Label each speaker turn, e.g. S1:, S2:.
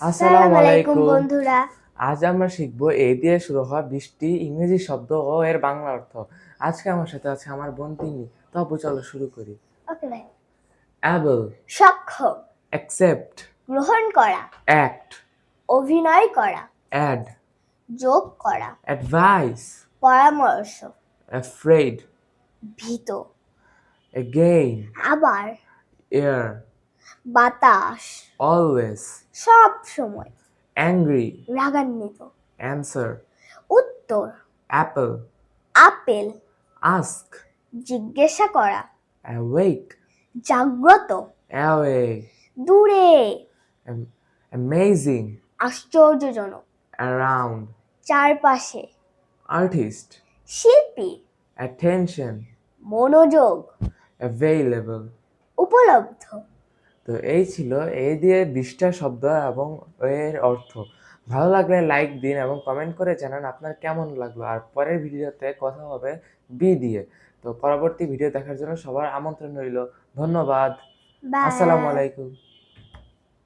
S1: আসসালামু
S2: আসসালামু
S1: আলাইকুম।
S2: বন্ধুরা।
S1: আজ আমরা শিখব এ দিয়ে শুরু হওয়া 20টি ইংরেজি শব্দ ও এর বাংলা অর্থ। আজকে আমার সাথে আছে আমার বোন তিন্নি। তো আপু চলো শুরু করি।
S2: ওকে ভাই।
S1: অ্যাবল,
S2: সক্ষম,
S1: অ্যাকসেপ্ট,
S2: গ্রহণ করা,
S1: অ্যাক্ট,
S2: অভিনয় করা,
S1: অ্যাড,
S2: যোগ করা,
S1: অ্যাডভাইস,
S2: পরামর্শ,
S1: অ্যাফ্রেড,
S2: ভীত,
S1: অ্যাগেইন,
S2: আবার,
S1: এয়ার,
S2: বাতাস,
S1: অলওয়েজ,
S2: সব সময়,
S1: অ্যাংরি,
S2: রাগান্বিত,
S1: অ্যানসার,
S2: উত্তর,
S1: অ্যাপল,
S2: আপেল,
S1: আস্ক,
S2: জিজ্ঞাসা করা,
S1: অ্যাওয়েক,
S2: জাগ্রত,
S1: অ্যাওয়ে,
S2: দূরে,
S1: অ্যামেজিং,
S2: আশ্চর্যজনক,
S1: অ্যারাউন্ড,
S2: চারপাশে,
S1: আর্টিস্ট,
S2: শিল্পী,
S1: attention,
S2: মনোযোগ,
S1: available।
S2: উপলব্ধ।
S1: তো এই ছিল এই দিয়ে 20টা শব্দ এবং এর অর্থ। ভালো লাগলে লাইক দিন এবং কমেন্ট করে জানান আপনার কেমন লাগলো। আর পরের ভিডিওতে কথা হবে বি দিয়ে। তো পরবর্তী ভিডিও দেখার জন্য সবার আমন্ত্রণ রইল। ধন্যবাদ। আসসালামু
S2: বাই।
S1: আলাইকুম।